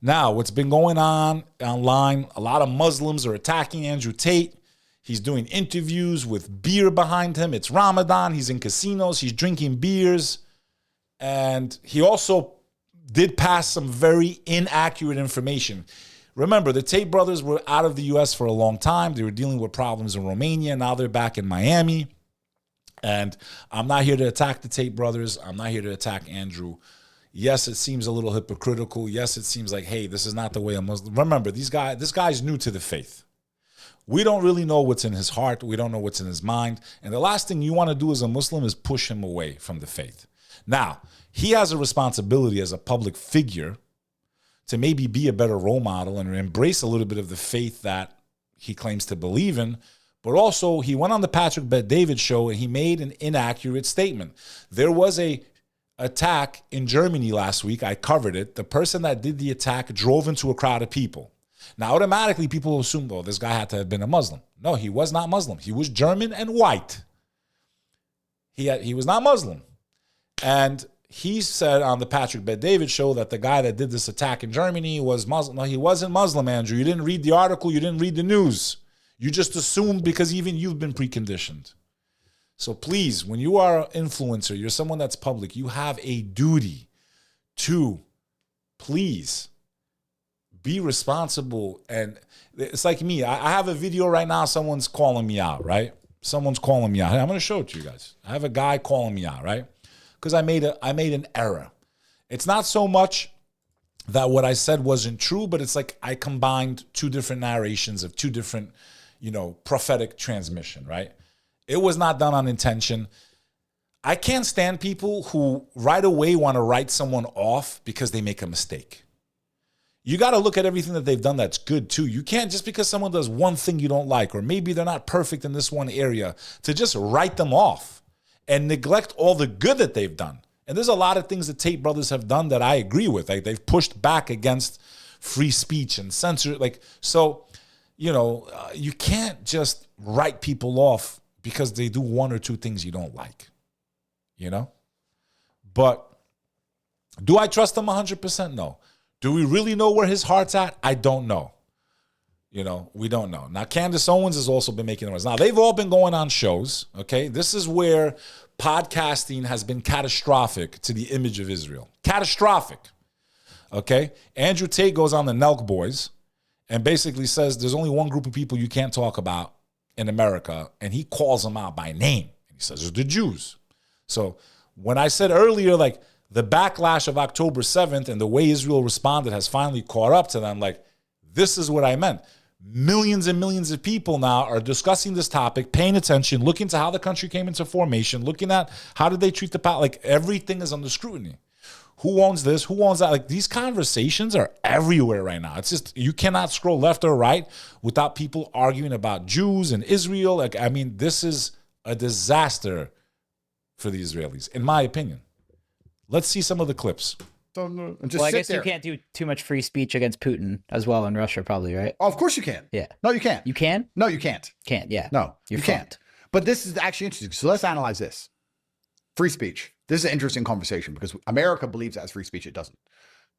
Now, what's been going on online, a lot of Muslims are attacking Andrew Tate. He's doing interviews with beer behind him. It's Ramadan. He's in casinos. He's drinking beers. And he also did pass some very inaccurate information. Remember, the Tate brothers were out of the U.S. for a long time. They were dealing with problems in Romania. Now they're back in Miami. And I'm not here to attack the Tate brothers. I'm not here to attack Andrew. Yes, it seems a little hypocritical. Yes, it seems like, hey, this is not the way a Muslim. Remember, this guy's new to the faith. We don't really know what's in his heart. We don't know what's in his mind. And the last thing you want to do as a Muslim is push him away from the faith. Now, he has a responsibility as a public figure to maybe be a better role model and embrace a little bit of the faith that he claims to believe in. But also, he went on the Patrick Bet-David show and he made an inaccurate statement. There was a attack in Germany last week. I covered it. The person that did the attack drove into a crowd of people. Now, automatically, people assume, oh, this guy had to have been a Muslim. No, he was not Muslim. He was German and white. He was not Muslim. And he said on the Patrick Bet-David show that the guy that did this attack in Germany was Muslim. No, he wasn't Muslim, Andrew. You didn't read the article. You didn't read the news. You just assumed because even you've been preconditioned. So please, when you are an influencer, you're someone that's public, you have a duty to please be responsible. And it's like me. I have a video right now. Someone's calling me out, right? Someone's calling me out. Hey, I'm going to show it to you guys. I have a guy calling me out, right? Because I made an error. It's not so much that what I said wasn't true, but it's like I combined two different narrations of two different, prophetic transmission, right? It was not done on intention. I can't stand people who right away want to write someone off because they make a mistake. You got to look at everything that they've done that's good too. You can't, just because someone does one thing you don't like, or maybe they're not perfect in this one area, to just write them off and neglect all the good that they've done. And there's a lot of things the Tate brothers have done that I agree with. Like, they've pushed back against free speech and censor. You can't just write people off because they do one or two things you don't like, But do I trust him 100%? No. Do we really know where his heart's at? I don't know. We don't know. Now, Candace Owens has also been making noise. Now, they've all been going on shows, okay? This is where podcasting has been catastrophic to the image of Israel. Catastrophic, okay? Andrew Tate goes on the Nelk Boys and basically says there's only one group of people you can't talk about in America, and he calls them out by name. And he says it's the Jews. So when I said earlier, the backlash of October 7th and the way Israel responded has finally caught up to them, this is what I meant. Millions and millions of people now are discussing this topic, paying attention, looking to how the country came into formation, looking at how did they treat the power. Everything is under scrutiny. Who owns this? Who owns that? These conversations are everywhere right now. It's just, you cannot scroll left or right without people arguing about Jews and Israel. This is a disaster for the Israelis, in my opinion. Let's see some of the clips. I guess you can't do too much free speech against Putin as well in Russia, probably, right? Oh, of course you can. Yeah. No, you can't. You can? No, you can't. Can't, yeah. No, you can't. But this is actually interesting. So let's analyze this. Free speech. This is an interesting conversation because America believes that as free speech. It doesn't.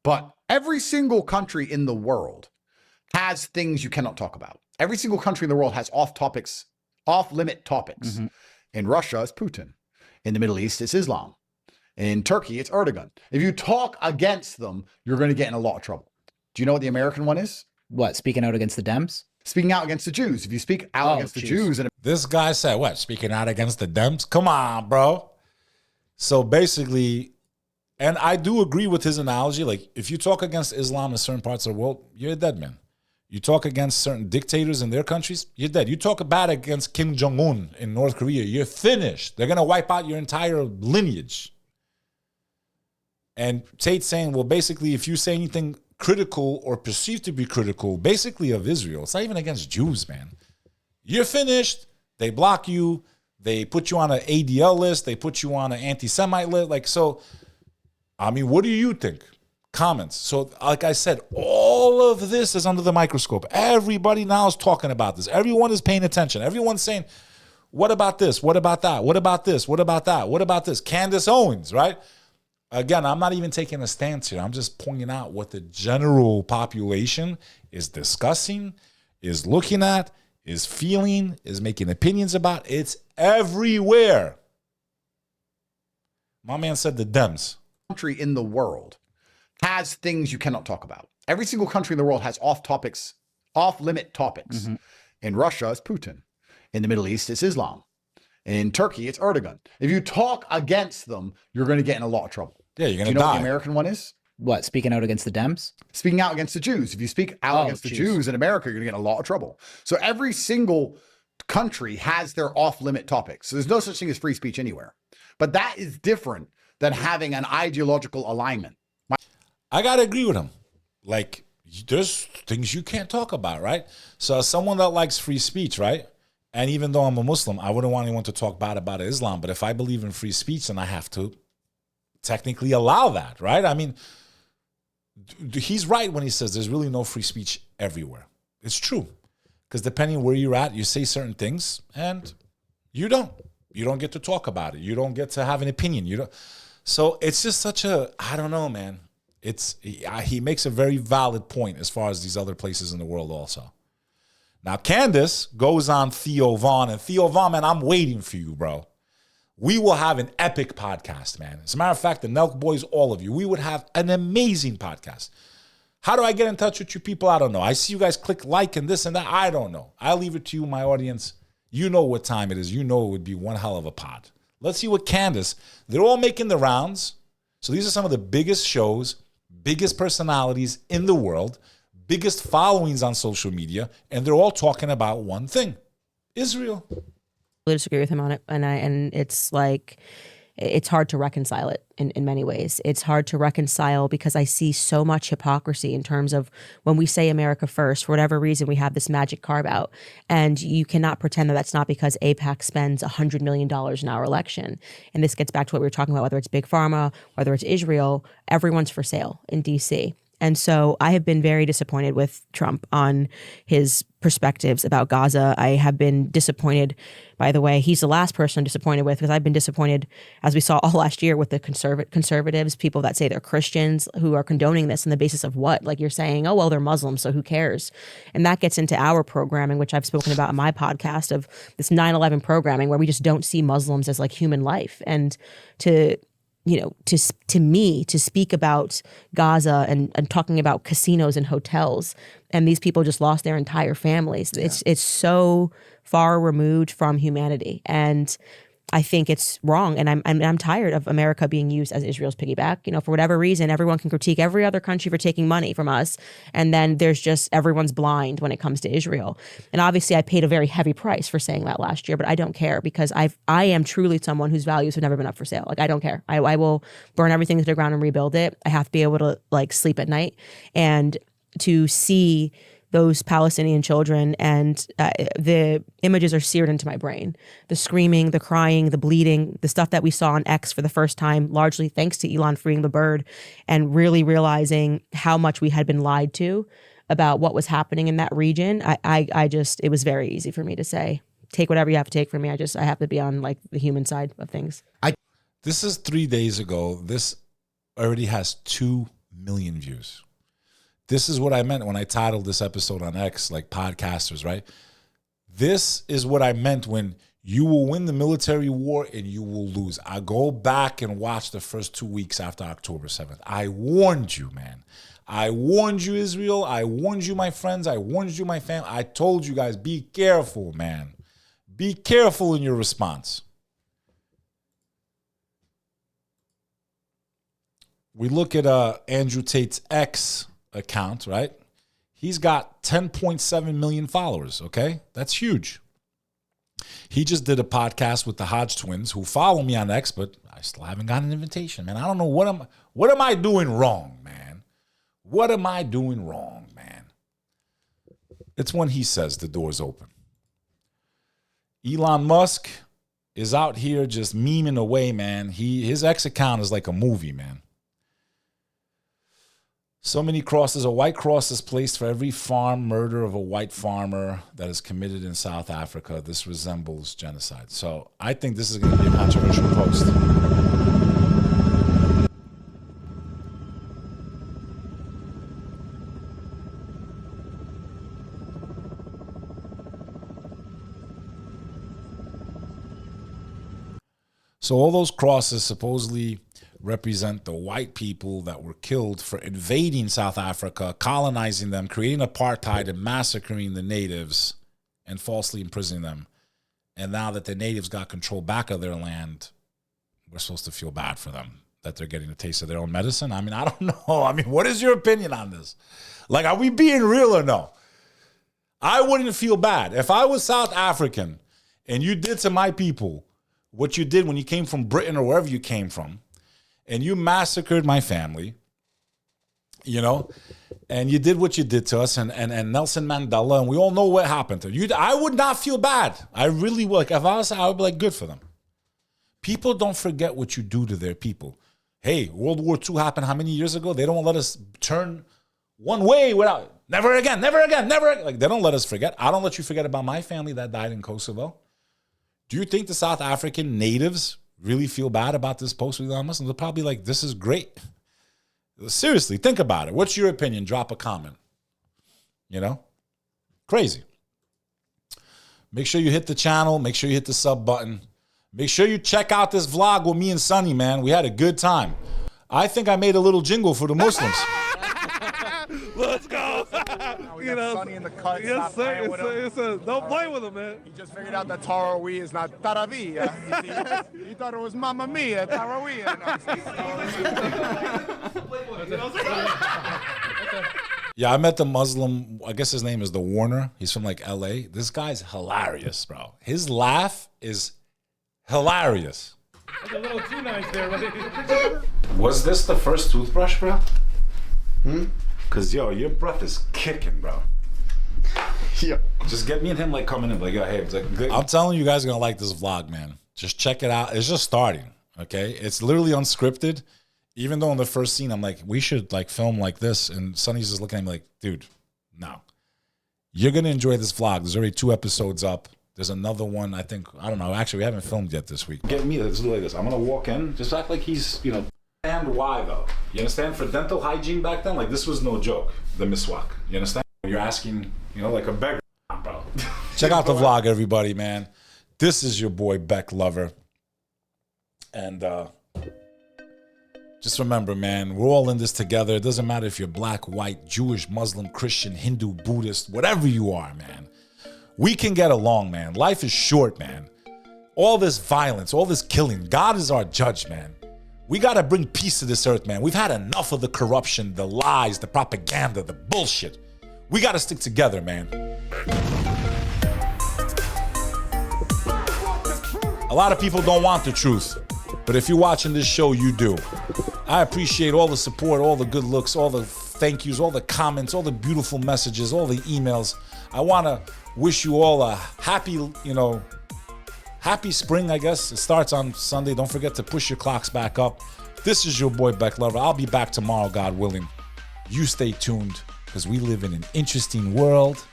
But every single country in the world has things you cannot talk about. Every single country in the world has off-limit topics. Mm-hmm. In Russia, it's Putin. In the Middle East, it's Islam. In Turkey, it's Erdogan. If you talk against them, you're going to get in a lot of trouble. Do you know what the American one is? What, speaking out against the Dems? Speaking out against the Jews. If you speak out against the Jews... This guy said, what, speaking out against the Dems? Come on, bro. So basically, and I do agree with his analogy, if you talk against Islam in certain parts of the world, you're a dead man. You talk against certain dictators in their countries, you're dead. You talk bad against Kim Jong-un in North Korea, you're finished. They're going to wipe out your entire lineage. And Tate's saying, well, basically, if you say anything critical or perceived to be critical, basically of Israel, it's not even against Jews, man. You're finished. They block you. They put you on an ADL list. They put you on an anti-Semite list. What do you think? Comments. So, like I said, all of this is under the microscope. Everybody now is talking about this. Everyone is paying attention. Everyone's saying, what about this? What about that? What about this? What about that? What about this? Candace Owens, right? Again, I'm not even taking a stance here. I'm just pointing out what the general population is discussing, is looking at, is feeling, is making opinions about. It's everywhere. My man said the Dems. Country in the world has things you cannot talk about. Every single country in the world has off-limit topics. Mm-hmm. In Russia, it's Putin. In the Middle East, it's Islam. In Turkey, it's Erdogan. If you talk against them, you're going to get in a lot of trouble. Yeah, you're going to die. Do you know what the American one is? What, speaking out against the Dems? Speaking out against the Jews. If you speak out against the Jews in America, you're going to get in a lot of trouble. So every single country has their off-limit topics. So there's no such thing as free speech anywhere. But that is different than having an ideological alignment. I got to agree with him. like, there's things you can't talk about, right? So as someone that likes free speech, right? And even though I'm a Muslim, I wouldn't want anyone to talk bad about Islam. But if I believe in free speech, then I have to technically allow that, right? I mean, he's right when he says there's really no free speech everywhere. It's true. Because depending where you're at, you say certain things and you don't. You don't get to talk about it. You don't get to have an opinion. You don't. So it's just such a, I don't know, man. He makes a very valid point as far as these other places in the world also. Now, Candace goes on Theo Vaughn, and Theo Vaughn, man, I'm waiting for you, bro. We will have an epic podcast, man. As a matter of fact, the Nelk Boys, all of you, we would have an amazing podcast. How do I get in touch with you people? I don't know. I see you guys click like and this and that. I don't know. I'll leave it to you, my audience. You know what time it is. You know it would be one hell of a pod. Let's see what Candace, they're all making the rounds. So these are some of the biggest shows, biggest personalities in the world, biggest followings on social media, and they're all talking about one thing: Israel. I disagree with him on it, and it's like, it's hard to reconcile it in many ways. It's hard to reconcile because I see so much hypocrisy in terms of when we say America first, for whatever reason, we have this magic carve out, and you cannot pretend that that's not because AIPAC spends $100 million in our election. And this gets back to what we were talking about, whether it's Big Pharma, whether it's Israel, everyone's for sale in DC. And so I have been very disappointed with Trump on his perspectives about Gaza. I have been disappointed, by the way, he's the last person I'm disappointed with, because I've been disappointed, as we saw all last year, with the conservatives, people that say they're Christians, who are condoning this on the basis of what? Like, you're saying, oh, well, they're Muslims, so who cares? And that gets into our programming, which I've spoken about in my podcast, of this 9/11 programming, where we just don't see Muslims as like human life. And to me, to speak about Gaza and talking about casinos and hotels, and these people just lost their entire families. Yeah. It's so far removed from humanity, and I think it's wrong. And I'm tired of America being used as Israel's piggyback. You know, for whatever reason, everyone can critique every other country for taking money from us, and then there's just, everyone's blind when it comes to Israel. And obviously, I paid a very heavy price for saying that last year, but I don't care, because I am truly someone whose values have never been up for sale. Like, I don't care. I will burn everything to the ground and rebuild it. I have to be able to like sleep at night, and to see those Palestinian children, and the images are seared into my brain. The screaming, the crying, the bleeding, the stuff that we saw on X for the first time, largely thanks to Elon freeing the bird, and really realizing how much we had been lied to about what was happening in that region. I just, it was very easy for me to say, take whatever you have to take from me. I have to be on like the human side of things. This is 3 days ago. This already has 2 million views. This is what I meant when I titled this episode on X, like podcasters, right? This is what I meant when you will win the military war and you will lose. I go back and watch the first 2 weeks after October 7th. I warned you, man. I warned you, Israel. I warned you, my friends. I warned you, my family. I told you guys, be careful, man. Be careful in your response. We look at Andrew Tate's X account, right? He's got 10.7 million followers, okay? That's huge. He just did a podcast with the Hodge twins, who follow me on X, but I still haven't got an invitation, man. I don't know what am I doing wrong, man? What am I doing wrong, man? It's when he says the door's open. Elon Musk is out here just memeing away, man. His X account is like a movie, man. So many crosses. A white cross is placed for every farm murder of a white farmer that is committed in South Africa. This resembles genocide. So I think this is going to be a controversial post. So all those crosses supposedly represent the white people that were killed for invading South Africa, colonizing them, creating apartheid, and massacring the natives and falsely imprisoning them. And now that the natives got control back of their land, we're supposed to feel bad for them, that they're getting a taste of their own medicine. I mean, I don't know. I mean, what is your opinion on this? Like, are we being real or no? I wouldn't feel bad. If I was South African and you did to my people what you did when you came from Britain or wherever you came from, and you massacred my family, you know, And you did what you did to us, and Nelson Mandela, and we all know what happened to you. I would not feel bad. I really would. Like, if I was, I would be like, good for them. People don't forget what you do to their people. Hey, World War II happened how many years ago? They don't let us turn one way without, never again, never again, never again. Like, they don't let us forget. I don't let you forget about my family that died in Kosovo. Do you think the South African natives really feel bad about this post with Elon Musk? They're probably like, this is great. Seriously, think about it. What's your opinion? Drop a comment. You know? Crazy. Make sure you hit the channel. Make sure you hit the sub button. Make sure you check out this vlog with me and Sonny, man. We had a good time. I think I made a little jingle for the Muslims. Let's go. You know, Sonny in the cut. Yes, sir. Yes, sir. Don't play with him, man. He just figured out that Tarawih is not Tarawih. He thought it was Mamma Mia, Tarawih. Yeah, I met the Muslim, I guess his name is the Warner. He's from like LA. This guy's hilarious, bro. His laugh is hilarious. That's a little too nice there, buddy. Was this the first toothbrush, bro? Cause yo, your breath is kicking, bro. Yeah. Just get me and him like coming in, like, yo, hey, it's like, I'm telling you guys are gonna like this vlog, man. Just check it out. It's just starting, okay? It's literally unscripted. Even though in the first scene, I'm like, we should like film like this, and Sonny's just looking at me like, dude, no. You're gonna enjoy this vlog. There's already 2 episodes up. There's another one, I think, I don't know. Actually, we haven't filmed yet this week. Get me, let's do like this. I'm gonna walk in, just act like he's, you know. And why though? You understand? For dental hygiene back then, like this was no joke. The miswak. You understand? You're asking, you know, like a beggar, bro. Check out the vlog, everybody, man. This is your boy Beck Lover, and just remember, man, we're all in this together. It doesn't matter if you're black, white, Jewish, Muslim, Christian, Hindu, Buddhist, whatever you are, man. We can get along, man. Life is short, man. All this violence, all this killing. God is our judge, man. We got to bring peace to this earth, man. We've had enough of the corruption, the lies, the propaganda, the bullshit. We got to stick together, man. A lot of people don't want the truth, but if you're watching this show, you do. I appreciate all the support, all the good looks, all the thank yous, all the comments, all the beautiful messages, all the emails. I want to wish you all a happy, happy spring, I guess. It starts on Sunday. Don't forget to push your clocks back up. This is your boy Beck Lover. I'll be back tomorrow, God willing. You stay tuned, because we live in an interesting world.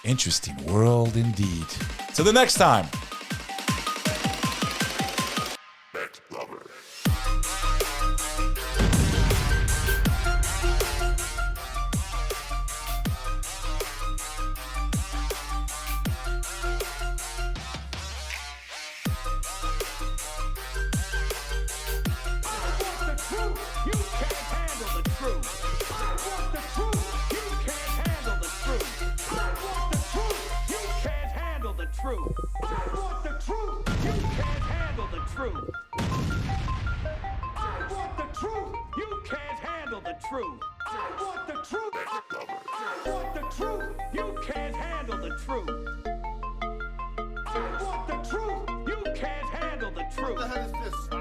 Interesting world indeed. Till the next time. What the hell is this?